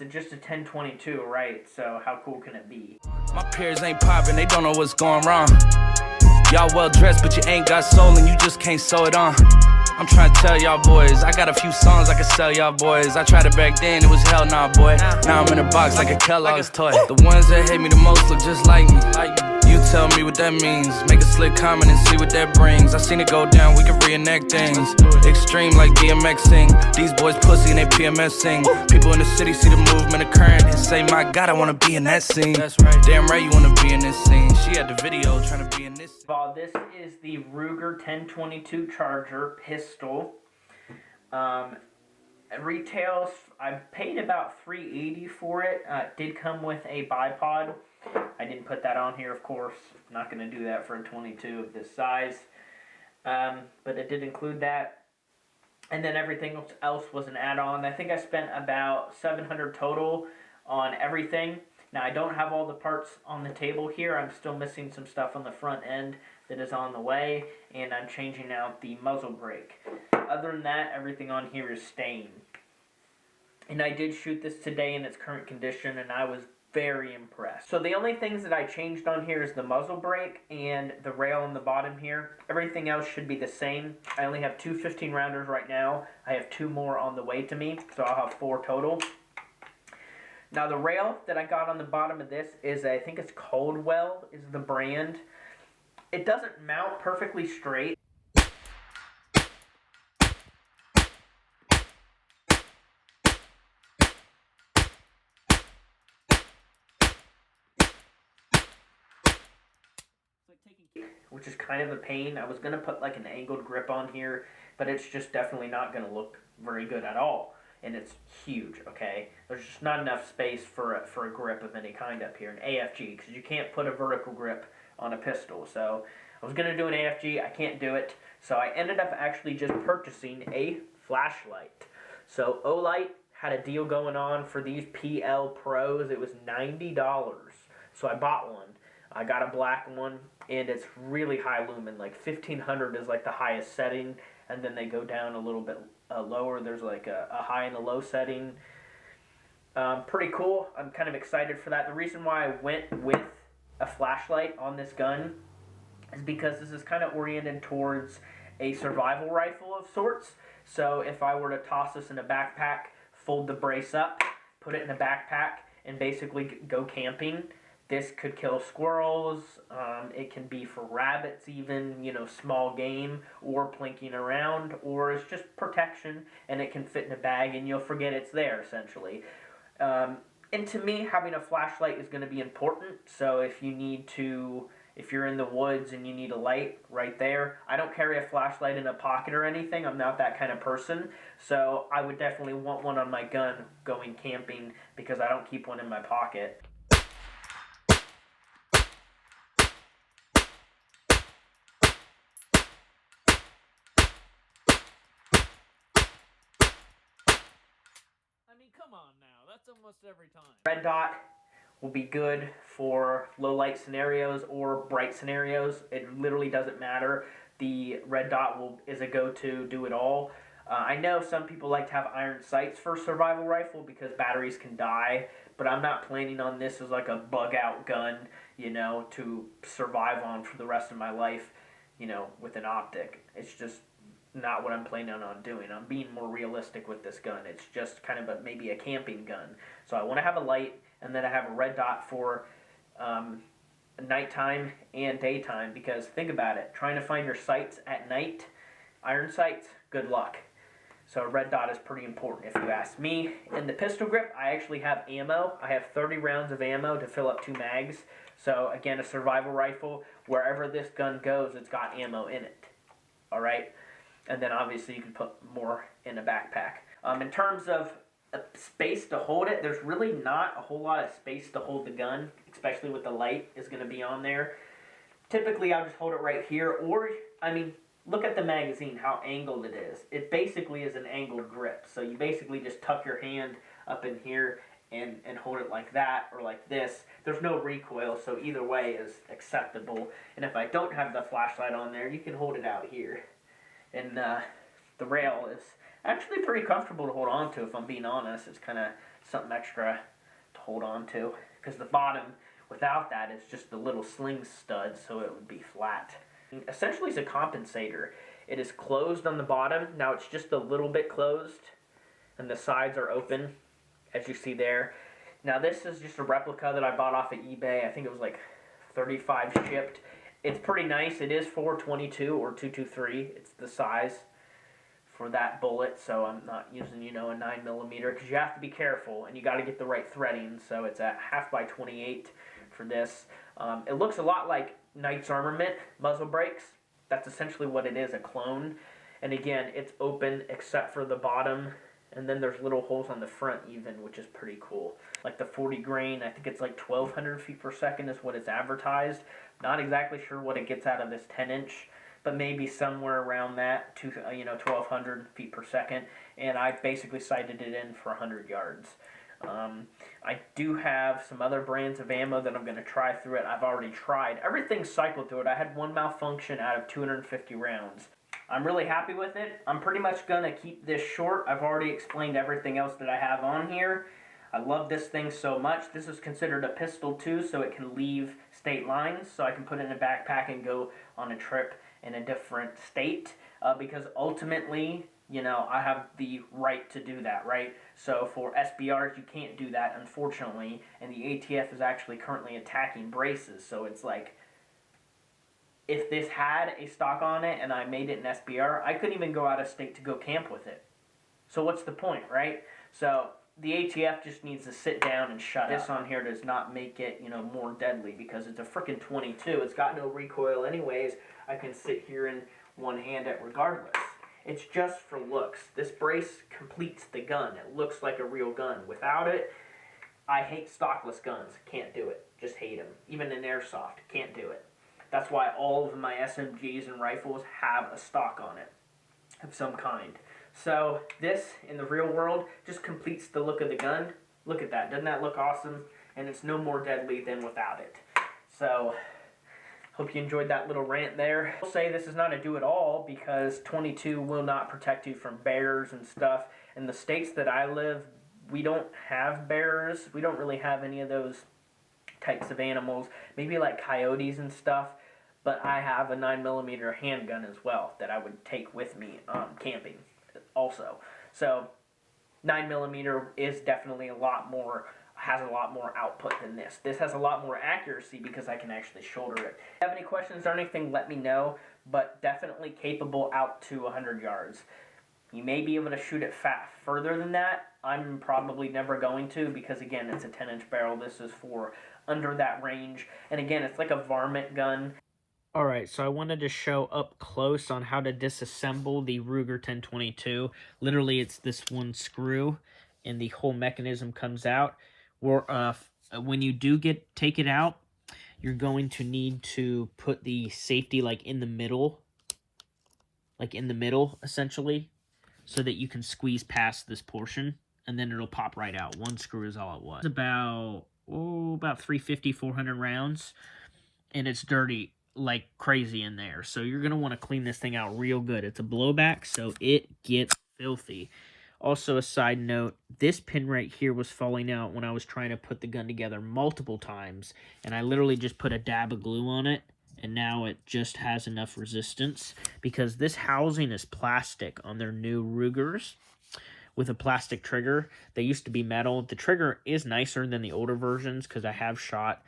It's just a 1022, right? So how cool can it be? My peers ain't popping, they don't know what's going wrong. Y'all well dressed, but you ain't got soul and you just can't sew it on. I'm trying to tell y'all boys, I got a few songs I can sell y'all boys. I tried it back then, it was hell nah, boy. Now I'm in a box like a Kellogg's toy. The ones that hate me the most look just like me. You tell me what that means. Make a slick comment and see what that brings. I seen it go down, we can reenact things. Extreme like DMX sing. These boys pussy and they PMS sing. People in the city see the movement occurring and say, my God, I wanna be in that scene. That's right. Damn right you wanna be in this scene. She had the video trying to be in this. This is the Ruger 1022 Charger pistol. Retails, I paid about $380 for it. It did come with a bipod. I didn't put that on here, of course. I'm not going to do that for a 22 of this size. But it did include that. And then everything else was an add-on. I think I spent about $700 total on everything. Now, I don't have all the parts on the table here. I'm still missing some stuff on the front end that is on the way, and I'm changing out the muzzle brake. Other than that, everything on here is staying. And I did shoot this today in its current condition, and I was very impressed. So the only things that I changed on here is the muzzle brake and the rail on the bottom here. Everything else should be the same. I only have two 15-rounders right now. I have 2 more on the way to me, so I'll have 4 total. Now the rail that I got on the bottom of this is, I think it's Coldwell is the brand. It doesn't mount perfectly straight. Which is kind of a pain. I was going to put like an angled grip on here, but it's just definitely not going to look very good at all. And it's huge, okay? There's just not enough space for a grip of any kind up here, an AFG, because you can't put a vertical grip on a pistol. So I was going to do an AFG, I can't do it. So I ended up actually just purchasing a flashlight. So Olight had a deal going on for these PL Pros. It was $90. So I bought one. I got a black one, and it's really high lumen. Like 1500 is like the highest setting, and then they go down a little bit lower. There's like a high and a low setting. Pretty cool. I'm kind of excited for that. The reason why I went with a flashlight on this gun is because this is kind of oriented towards a survival rifle of sorts. So if I were to toss this in a backpack, fold the brace up, put it in a backpack, and basically go camping, this could kill squirrels. It can be for rabbits even, you know, small game, or plinking around, or it's just protection, and it can fit in a bag and you'll forget it's there essentially. And to me, having a flashlight is going to be important. So if you're in the woods and you need a light right there, I don't carry a flashlight in a pocket or anything. I'm not that kind of person. So I would definitely want one on my gun going camping, because I don't keep one in my pocket. Come on now, that's almost every time. Red dot will be good for low light scenarios or bright scenarios. It literally doesn't matter. The red dot is a go-to, do it all. I know some people like to have iron sights for survival rifle because batteries can die, but I'm not planning on this as like a bug out gun, you know, to survive on for the rest of my life, you know, with an optic. It's just not what I'm planning on doing. I'm being more realistic with this gun. It's just kind of maybe a camping gun. So I want to have a light, and then I have a red dot for nighttime and daytime, because think about it. Trying to find your sights at night, iron sights, good luck. So a red dot is pretty important if you ask me. In the pistol grip, I actually have ammo. I have 30 rounds of ammo to fill up 2 mags. So again, a survival rifle, wherever this gun goes, it's got ammo in it. All right? And then obviously you can put more in a backpack. In terms of space to hold it, there's really not a whole lot of space to hold the gun, especially with the light is going to be on there. Typically I'll just hold it right here, or, I mean, look at the magazine, how angled it is. It basically is an angled grip. So you basically just tuck your hand up in here and hold it like that or like this. There's no recoil, so either way is acceptable. And if I don't have the flashlight on there, you can hold it out here. And the rail is actually pretty comfortable to hold on to, if I'm being honest. It's kind of something extra to hold on to, because the bottom without that is just the little sling stud, so it would be flat. Essentially, it's a compensator. It is closed on the bottom. Now it's just a little bit closed, and the sides are open, as you see there. Now this is just a replica that I bought off of eBay. I think it was like 35 shipped. It's pretty nice. It is 422 or 223. It's the size for that bullet, so I'm not using, a 9mm, because you have to be careful, and you got to get the right threading. So it's a 1/2 x 28 for this. It looks a lot like Knight's Armament muzzle brakes. That's essentially what it is, a clone. And again, it's open except for the bottom, and then there's little holes on the front even, which is pretty cool. Like the 40 grain, I think it's like 1,200 feet per second is what it's advertised. Not exactly sure what it gets out of this 10-inch, but maybe somewhere around that, 1,200 feet per second. And I basically sighted it in for 100 yards. I do have some other brands of ammo that I'm going to try through it. I've already tried. Everything's cycled through it. I had one malfunction out of 250 rounds. I'm really happy with it. I'm pretty much going to keep this short. I've already explained everything else that I have on here. I love this thing so much. This is considered a pistol too, so it can leave state lines. So I can put it in a backpack and go on a trip in a different state. Because ultimately, I have the right to do that, right? So for SBRs, you can't do that, unfortunately. And the ATF is actually currently attacking braces. So it's like, if this had a stock on it and I made it an SBR, I couldn't even go out of state to go camp with it. So what's the point, right? So the ATF just needs to sit down and shut up. This on here does not make it, more deadly, because it's a freaking 22. It's got no recoil anyways. I can sit here and one-hand it regardless. It's just for looks. This brace completes the gun. It looks like a real gun. Without it, I hate stockless guns. Can't do it. Just hate them. Even in airsoft, can't do it. That's why all of my SMGs and rifles have a stock on it of some kind. So this, in the real world, just completes the look of the gun. Look at that. Doesn't that look awesome? And it's no more deadly than without it. So hope you enjoyed that little rant there. I'll say this is not a do-it-all, because 22 will not protect you from bears and stuff. In the states that I live, we don't have bears. We don't really have any of those types of animals. Maybe like coyotes and stuff. But I have a 9mm handgun as well that I would take with me camping also. So 9mm is definitely has a lot more output than this. This has a lot more accuracy because I can actually shoulder it. If you have any questions or anything, let me know, but definitely capable out to 100 yards. You may be able to shoot it further than that. I'm probably never going to, because again, it's a 10-inch barrel. This is for under that range. And again, it's like a varmint gun. Alright, so I wanted to show up close on how to disassemble the Ruger 1022. Literally, it's this one screw, and the whole mechanism comes out. When you do take it out, you're going to need to put the safety in the middle, essentially, so that you can squeeze past this portion, and then it'll pop right out. One screw is all it was. It's about 350, 400 rounds, and it's dirty like crazy in there. So you're going to want to clean this thing out real good. It's a blowback, so it gets filthy. Also, a side note, this pin right here was falling out when I was trying to put the gun together multiple times, and I literally just put a dab of glue on it, and now it just has enough resistance, because this housing is plastic on their new Rugers with a plastic trigger. They used to be metal. The trigger is nicer than the older versions, because I have shot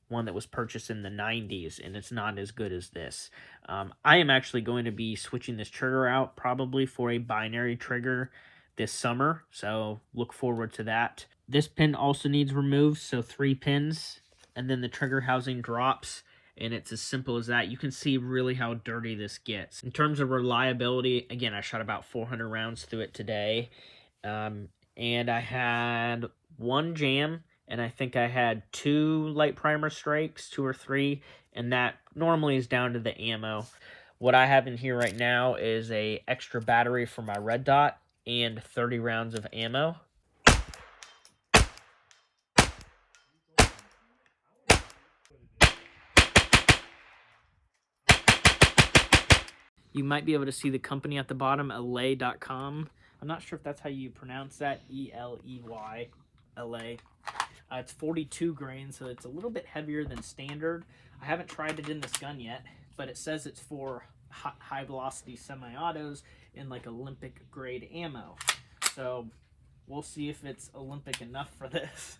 one that was purchased in the 90s, and it's not as good as this. I am actually going to be switching this trigger out probably for a binary trigger this summer, so look forward to that. This pin also needs removed, so 3 pins, and then the trigger housing drops, and it's as simple as that. You can see really how dirty this gets. In terms of reliability, again, I shot about 400 rounds through it today, and I had 1 jam, and I think I had 2 light primer strikes, 2 or 3, and that normally is down to the ammo. What I have in here right now is a extra battery for my red dot and 30 rounds of ammo. You might be able to see the company at the bottom, Eley.com. I'm not sure if that's how you pronounce that, E-L-E-Y. LA. It's 42 grain, so it's a little bit heavier than standard. I haven't tried it in this gun yet, but it says it's for high velocity semi-autos in like Olympic grade ammo. So we'll see if it's Olympic enough for this.